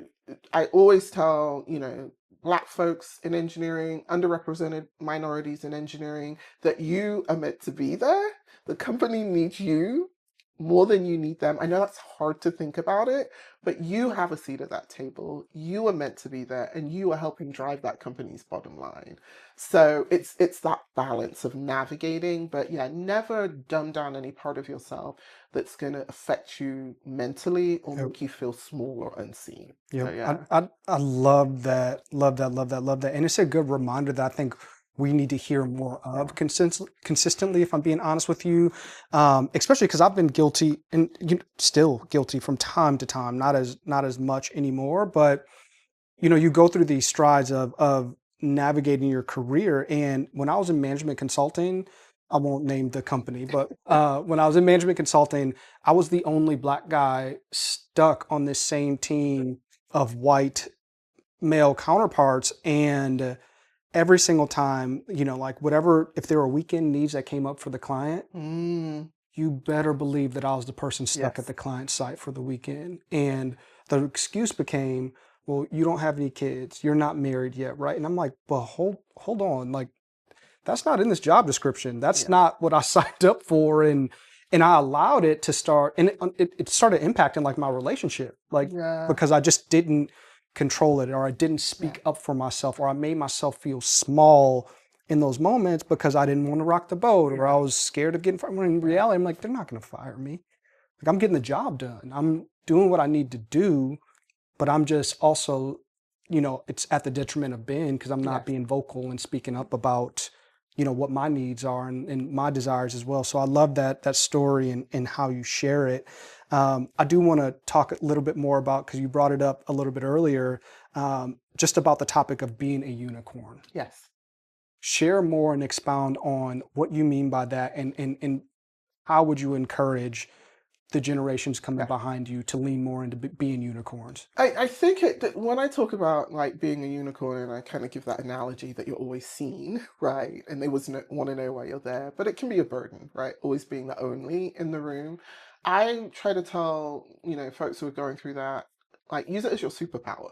I always tell, you know, Black folks in engineering, underrepresented minorities in engineering, that you are meant to be there. The company needs you more than you need them. I know that's hard to think about it, but you have a seat at that table. You are meant to be there, and you are helping drive that company's bottom line. So it's that balance of navigating, but yeah, never dumb down any part of yourself that's going to affect you mentally or make you feel small or unseen. Yeah, So, yeah. I love that, love that, love that, love that, and it's a good reminder that I think we need to hear more of consistently. If I'm being honest with you, especially because I've been guilty and still guilty from time to time, not as much anymore, but you know, you go through these strides of navigating your career. And when I was in management consulting, I won't name the company, but when I was in management consulting, I was the only Black guy stuck on this same team of white male counterparts. And every single time, you know, like whatever, if there were weekend needs that came up for the client, you better believe that I was the person stuck at the client site for the weekend. And the excuse became, well, you don't have any kids, you're not married yet, right? And I'm like, well, hold on, like that's not in this job description. That's not what I signed up for. And and I allowed it to start, and it started impacting like my relationship, like Yeah. because I just didn't control it, or I didn't speak up for myself, or I made myself feel small in those moments because I didn't want to rock the boat, or I was scared of getting fired. When in reality, I'm like, they're not going to fire me. Like, I'm getting the job done. I'm doing what I need to do, but I'm just also, it's at the detriment of Ben because I'm not Yes. being vocal and speaking up about, what my needs are and my desires as well. So I love that story and how you share it. I do want to talk a little bit more about, because you brought it up a little bit earlier, just about the topic of being a unicorn. Yes. Share more and expound on what you mean by that, and how would you encourage the generations coming Yeah. behind you to lean more into being unicorns? I think when I talk about like being a unicorn, and I kind of give that analogy that you're always seen, right? And they always want to know why you're there, but it can be a burden, right? Always being the only in the room. I try to tell, folks who are going through that, like, use it as your superpower.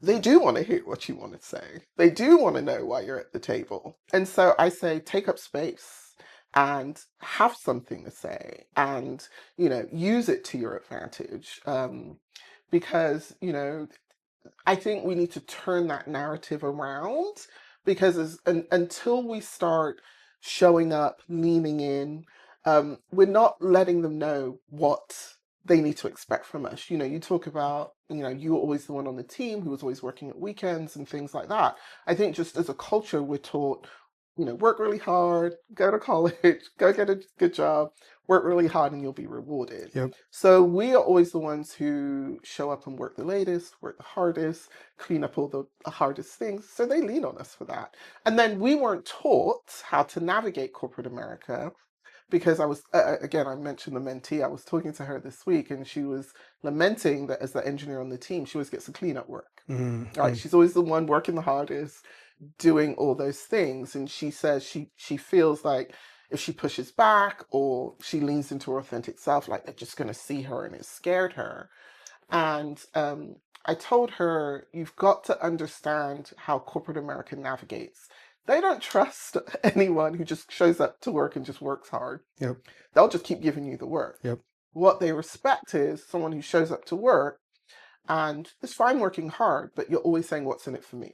They do want to hear what you want to say. They do want to know why you're at the table. And so I say, take up space and have something to say, and, use it to your advantage. Because, I think we need to turn that narrative around, because until we start showing up, leaning in, we're not letting them know what they need to expect from us. You talk about, you were always the one on the team who was always working at weekends and things like that. I think just as a culture, we're taught, work really hard, go to college, go get a good job, work really hard, and you'll be rewarded. Yep. So we are always the ones who show up and work the latest, work the hardest, clean up all the hardest things. So they lean on us for that. And then we weren't taught how to navigate corporate America, because I was, again, I mentioned the mentee. I was talking to her this week, and she was lamenting that as the engineer on the team, she always gets the cleanup work. Right? She's always the one working the hardest, doing all those things. And she says she feels like if she pushes back or she leans into her authentic self, like they're just going to see her, and it scared her. And I told her, you've got to understand how corporate America navigates. They don't trust anyone who just shows up to work and just works hard. Yep. They'll just keep giving you the work. Yep. What they respect is someone who shows up to work and it's fine working hard, but you're always saying, what's in it for me?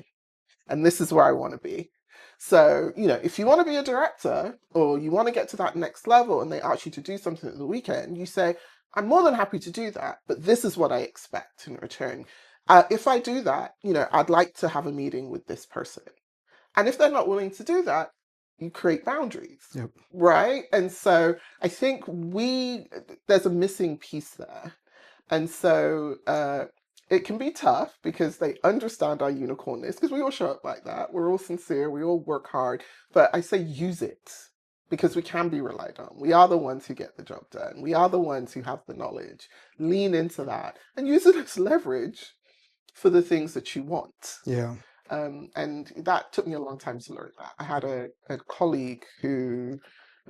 And this is where I want to be. So, if you want to be a director, or you want to get to that next level, and they ask you to do something at the weekend, you say, I'm more than happy to do that, but this is what I expect in return. If I do that, I'd like to have a meeting with this person. And if they're not willing to do that, you create boundaries. Yep. Right? And so I think there's a missing piece there. And so it can be tough because they understand our unicornness, because we all show up like that. We're all sincere. We all work hard. But I say use it, because we can be relied on. We are the ones who get the job done. We are the ones who have the knowledge. Lean into that and use it as leverage for the things that you want. Yeah. And that took me a long time to learn that. I had a colleague who,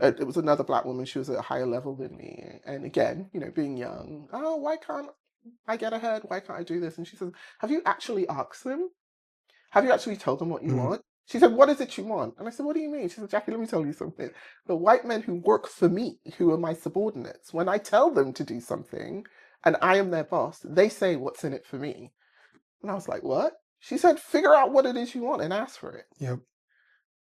it was another Black woman. She was at a higher level than me. And again, being young, oh, why can't I get ahead? Why can't I do this? And she says, have you actually asked them? Have you actually told them what you want? She said, what is it you want? And I said, what do you mean? She said, Jackie, let me tell you something. The white men who work for me, who are my subordinates, when I tell them to do something and I am their boss, they say, what's in it for me? And I was like, what? She said, figure out what it is you want and ask for it. Yep.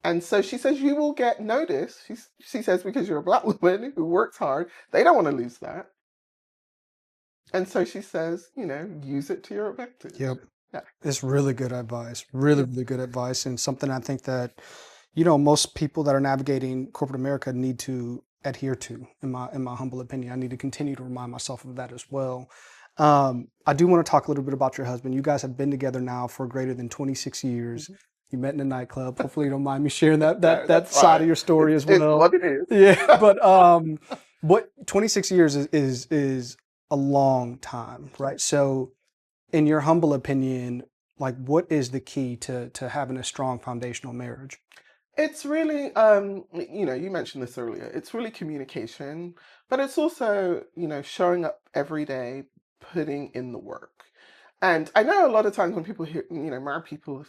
And so she says, you will get notice. She says, because you're a Black woman who works hard, they don't want to lose that. And so she says, use it to your advantage. Yep. Yeah. It's really good advice. Really, really good advice, and something I think that, most people that are navigating corporate America need to adhere to, in my humble opinion. I need to continue to remind myself of that as well. I do want to talk a little bit about your husband. You guys have been together now for greater than 26 years. You met in a nightclub. Hopefully you don't mind me sharing that That's side fine. of your story as well. It's what it is. Yeah, but 26 years is a long time, right? So in your humble opinion, like, what is the key to having a strong foundational marriage? It's really, you mentioned this earlier. It's really communication, but it's also, showing up every day, putting in the work. And I know a lot of times when people hear, married people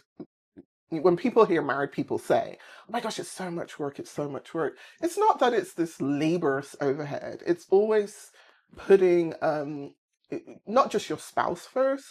when people hear married people say, oh my gosh, it's so much work, it's so much work. It's not that it's this laborious overhead. It's always putting not just your spouse first,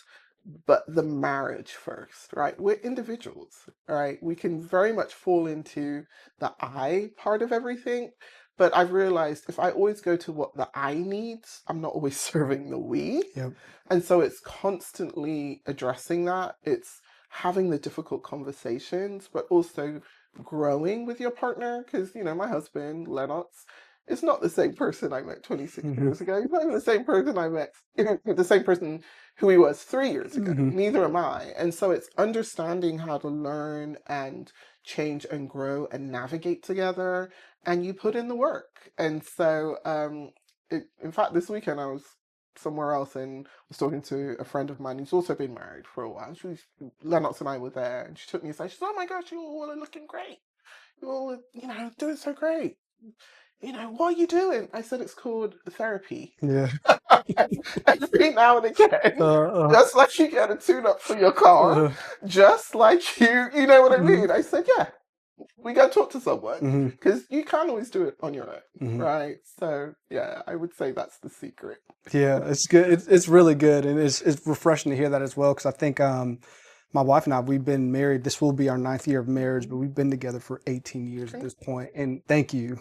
but the marriage first, right? We're individuals, right? We can very much fall into the I part of everything. But I've realized if I always go to what the I needs, I'm not always serving the we. Yep. And so it's constantly addressing that. It's having the difficult conversations, but also growing with your partner. Because, my husband, Lennox, is not the same person I met 26 years ago. He's not even the same person I met, the same person who he was 3 years ago. Neither am I. And so it's understanding how to learn and change and grow and navigate together. And you put in the work. And so, in fact, this weekend I was somewhere else and was talking to a friend of mine who's also been married for a while. Lennox and I were there, and she took me aside. She said, "Oh my gosh, you all are looking great. You all, doing so great. What are you doing?" I said, "It's called therapy." Yeah. Every now and again, just like you get a tune-up for your car, just like you know what I mean? I said, yeah, we go talk to someone, because you can't always do it on your own, right? So, yeah, I would say that's the secret. Yeah, it's good. It's really good, and it's refreshing to hear that as well. Because I think my wife and I, we've been married. This will be our 9th year of marriage, but we've been together for 18 years at this point. And thank you.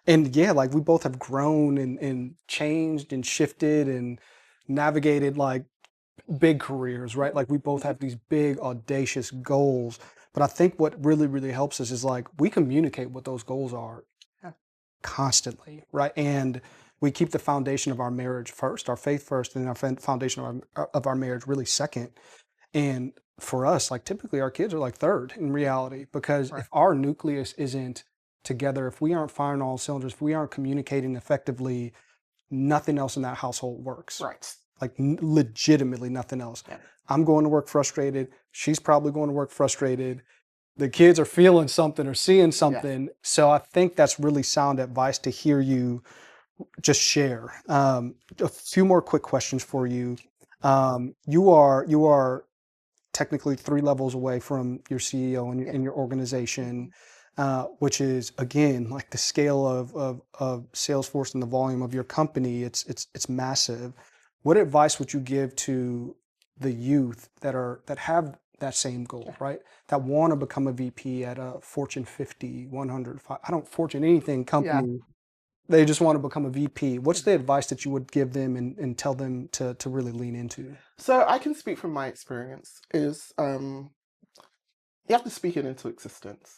And yeah, like we both have grown and changed and shifted and navigated like big careers, right? Like we both have these big audacious goals. But I think what really, really helps us is like we communicate what those goals are constantly, right? And we keep the foundation of our marriage first, our faith first, and our foundation of our marriage really second. And for us, like typically our kids are like third in reality, because if our nucleus isn't together, if we aren't firing all cylinders, if we aren't communicating effectively, nothing else in that household works. Right. Like legitimately nothing else. Yeah. I'm going to work frustrated. She's probably going to work frustrated. The kids are feeling something or seeing something. Yeah. So I think that's really sound advice to hear you just share. A few more quick questions for you. You are technically 3 levels away from your CEO in your organization, which is again like the scale of Salesforce and the volume of your company. It's massive. What advice would you give to the youth that have that same goal, right? That want to become a VP at a Fortune 50, 100, I don't Fortune anything company. Yeah. They just want to become a VP. What's the advice that you would give them and tell them to really lean into? So I can speak from my experience is you have to speak it into existence.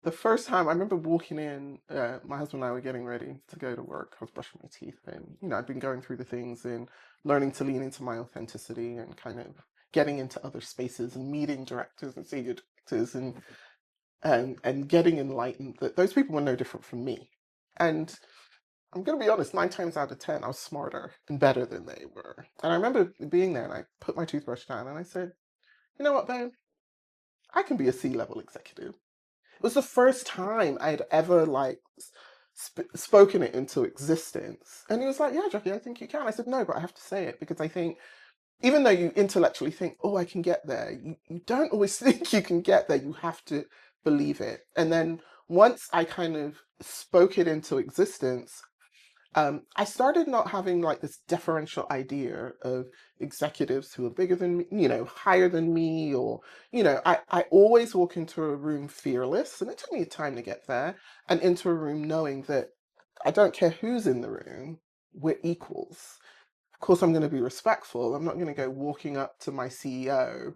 The first time I remember walking in, my husband and I were getting ready to go to work. I was brushing my teeth, and I'd been going through the things and learning to lean into my authenticity and kind of getting into other spaces and meeting directors and senior directors and getting enlightened that those people were no different from me. And I'm going to be honest, 9 times out of 10, I was smarter and better than they were. And I remember being there and I put my toothbrush down and I said, you know what, babe? I can be a C-level executive. It was the first time I'd ever spoken it into existence. And he was like, yeah, Jackie, I think you can. I said, no, but I have to say it because I think even though you intellectually think, oh, I can get there, you don't always think you can get there. You have to believe it. And then once I kind of spoke it into existence, I started not having like this deferential idea of executives who are bigger than me, higher than me, or, I always walk into a room fearless, and it took me time to get there, and into a room knowing that I don't care who's in the room, we're equals. Of course, I'm going to be respectful. I'm not going to go walking up to my CEO,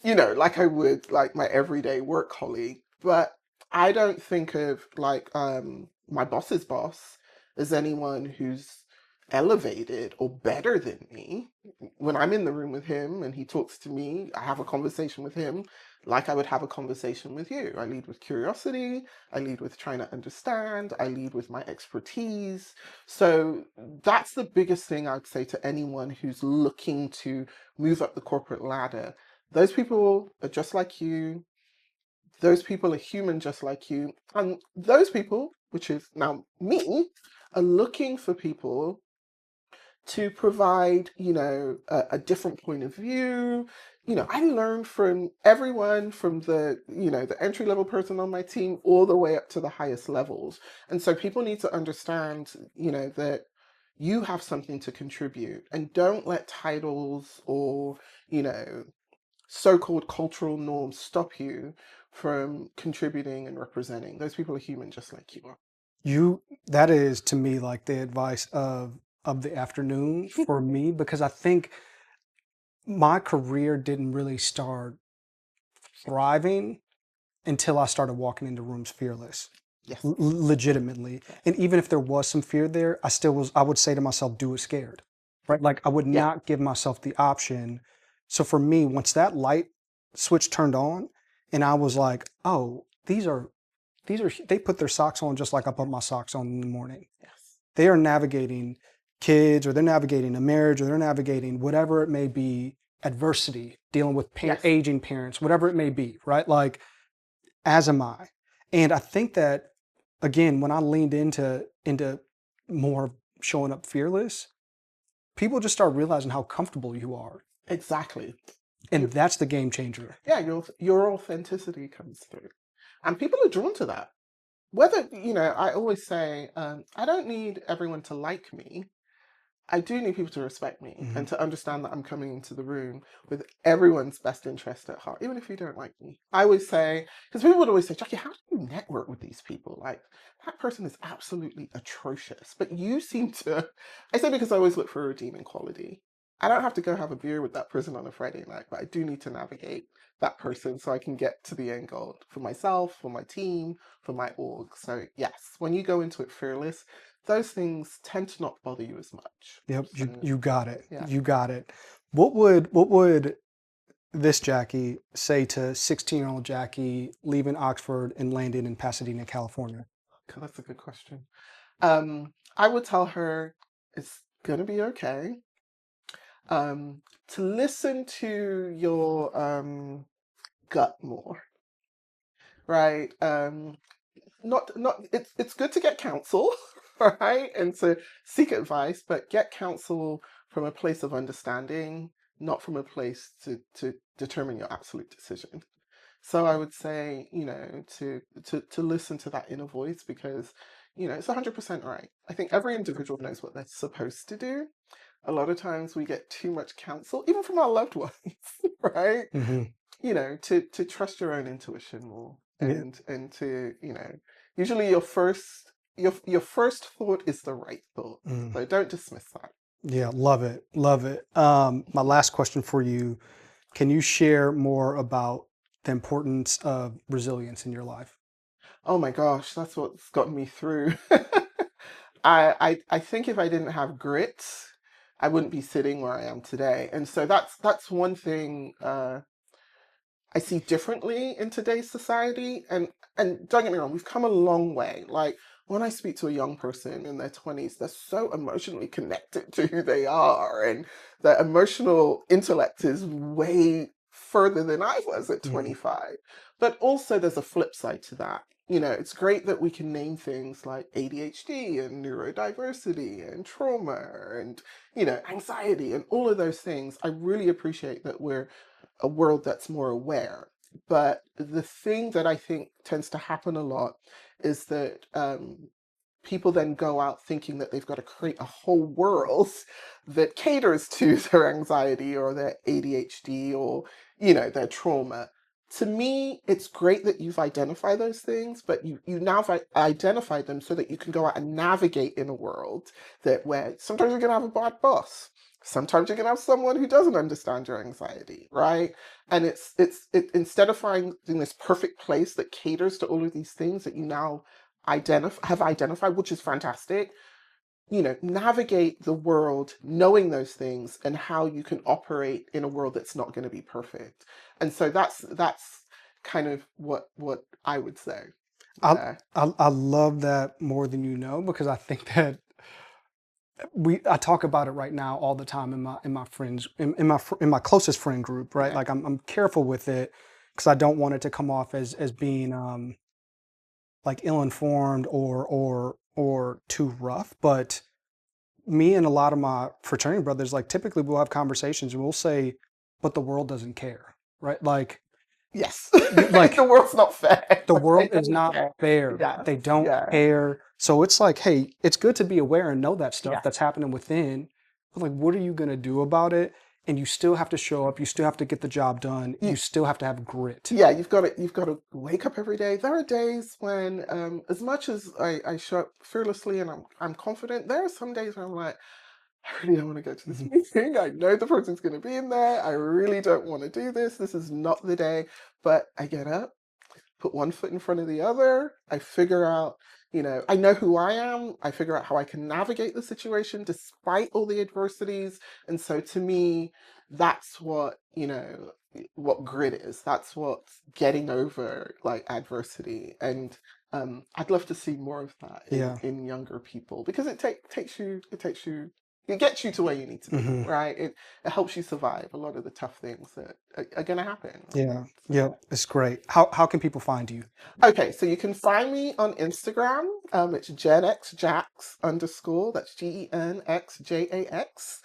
like I would like my everyday work colleague, but I don't think of like my boss's boss as anyone who's elevated or better than me. When I'm in the room with him and he talks to me, I have a conversation with him like I would have a conversation with you. I lead with curiosity. I lead with trying to understand. I lead with my expertise. So that's the biggest thing I'd say to anyone who's looking to move up the corporate ladder. Those people are just like you. Those people are human just like you. And those people, which is now me, are looking for people to provide, a different point of view, I learned from everyone, from the entry level person on my team all the way up to the highest levels. And so people need to understand, that you have something to contribute, and don't let titles or, you know, so-called cultural norms stop you from contributing and representing. Those people are human just like you That is to me like the advice of the afternoon are. for me, because I think my career didn't really start thriving until I started walking into rooms fearless, Yes. legitimately. Yes. And even if there was some fear there, I would say to myself, do it scared, right? Like I would Yeah. not give myself the option. So for me, once that light switch turned on and I was like, oh, they put their socks on just like I put my socks on in the morning. Yes. They are navigating kids, or they're navigating a marriage, or they're navigating whatever it may be, adversity, dealing with Yes. aging parents, whatever it may be, right? Like, as am I. And I think that, again, when I leaned into more showing up fearless, people just start realizing how comfortable you are. Exactly. And that's the game changer. Yeah, your authenticity comes through. And people are drawn to that. Whether, I always say, I don't need everyone to like me. I do need people to respect me Mhm. and to understand that I'm coming into the room with everyone's best interest at heart, even if you don't like me. I always say, because people would always say, Jackie, how do you network with these people? Like, that person is absolutely atrocious. But you seem to, I say because I always look for a redeeming quality. I don't have to go have a beer with that person on a Friday night, but I do need to navigate that person so I can get to the end goal for myself, for my team, for my org. So, yes, when you go into it fearless, those things tend to not bother you as much. Yep, So, you got it. yeah. You got it. What would this Jackie say to 16-year-old Jackie leaving Oxford and landing in Pasadena, California? Okay, that's a good question. I would tell her it's gonna be okay. To listen to your gut more, right? Not it's good to get counsel, right? And to seek advice, but get counsel from a place of understanding, not from a place to determine your absolute decision. So I would say, to listen to that inner voice, because, it's 100% right. I think every individual knows what they're supposed to do. A lot of times we get too much counsel, even from our loved ones, right? Mm-hmm. To trust your own intuition more, Yeah. and to, usually your first thought is the right thought. Mm. So don't dismiss that. Yeah, love it. Love it. My last question for you, can you share more about the importance of resilience in your life? Oh my gosh, that's what's gotten me through. I think if I didn't have grit, I wouldn't be sitting where I am today. And so that's one thing I see differently in today's society. And don't get me wrong, we've come a long way. Like, when I speak to a young person in their 20s, they're so emotionally connected to who they are, and their emotional intellect is way further than I was at Mm. 25. But also there's a flip side to that. It's great that we can name things like ADHD and neurodiversity and trauma and, anxiety and all of those things. I really appreciate that we're a world that's more aware. But the thing that I think tends to happen a lot is that people then go out thinking that they've got to create a whole world that caters to their anxiety or their ADHD or, their trauma. To me, it's great that you've identified those things, but you now have identified them so that you can go out and navigate in a world where sometimes you're going to have a bad boss. Sometimes you're going to have someone who doesn't understand your anxiety, right? And instead of finding this perfect place that caters to all of these things that you now have identified, which is fantastic, navigate the world knowing those things and how you can operate in a world that's not going to be perfect. And so that's kind of what I would say I, there. I love that more than you know, because I think that I talk about it right now all the time in my friends in my closest friend group, right? Yeah. Like I'm careful with it because I don't want it to come off as being like ill-informed or too rough. But me and a lot of my fraternity brothers, like typically we'll have conversations and we'll say, but the world doesn't care, right? Like, Yes. like The world's not fair. the They world is don't not care. fair. Yes. They don't Yeah. care. So it's like, hey, it's good to be aware and know that stuff Yeah. that's happening within. But like, what are you gonna do about it? And you still have to show up. You still have to get the job done. You still have to have grit. Yeah, you've got to wake up every day. There are days when, as much as I show up fearlessly and I'm confident, there are some days where I'm like, I really don't want to go to this Mhm. meeting. I know the person's going to be in there. I really don't want to do this. This is not the day. But I get up, put one foot in front of the other. I figure out, I know who I am. I figure out how I can navigate the situation despite all the adversities. And so to me, that's what grit is. That's what getting over like adversity. And I'd love to see more of that Yeah. in younger people because it gets you to where you need to be, Mhm. right? It helps you survive a lot of the tough things that are going to happen. Yeah. So, Yep. It's great. How can people find you? okay, so you can find me on Instagram. It's GenXJax_. That's GenXJax_.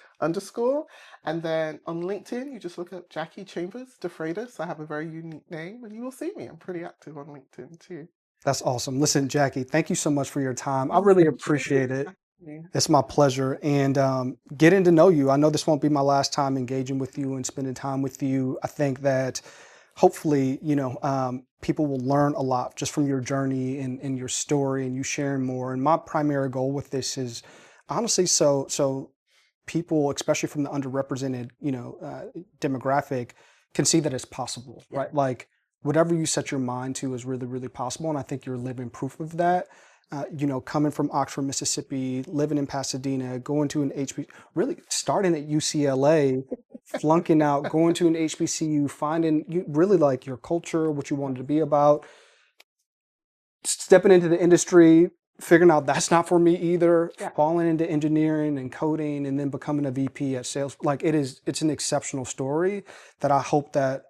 And then on LinkedIn, you just look up Jackie Chambers De Freitas. I have a very unique name, and you will see me. I'm pretty active on LinkedIn too. That's awesome. Listen, Jackie, thank you so much for your time. I really appreciate it. It's my pleasure. And getting to know you, I know this won't be my last time engaging with you and spending time with you. I think that hopefully, people will learn a lot just from your journey and your story and you sharing more. And my primary goal with this is honestly, so people, especially from the underrepresented, demographic, can see that it's possible, Yeah. right? Like whatever you set your mind to is really, really possible. And I think you're living proof of that. Coming from Oxford, Mississippi, living in Pasadena, going to an really starting at UCLA, flunking out, going to an HBCU, finding you really like your culture, what you wanted to be about, stepping into the industry, figuring out that's not for me either, Yeah. falling into engineering and coding, and then becoming a VP at sales. Like it's an exceptional story that I hope that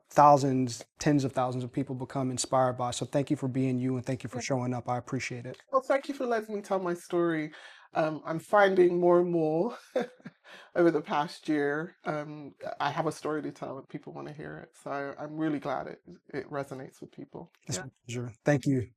thousands, tens of thousands of people become inspired by. So thank you for being you, and thank you for showing up. I appreciate it. Well, thank you for letting me tell my story. I'm finding more and more over the past year. I have a story to tell and people want to hear it. So I'm really glad it resonates with people. It's Yeah. a pleasure. Thank you.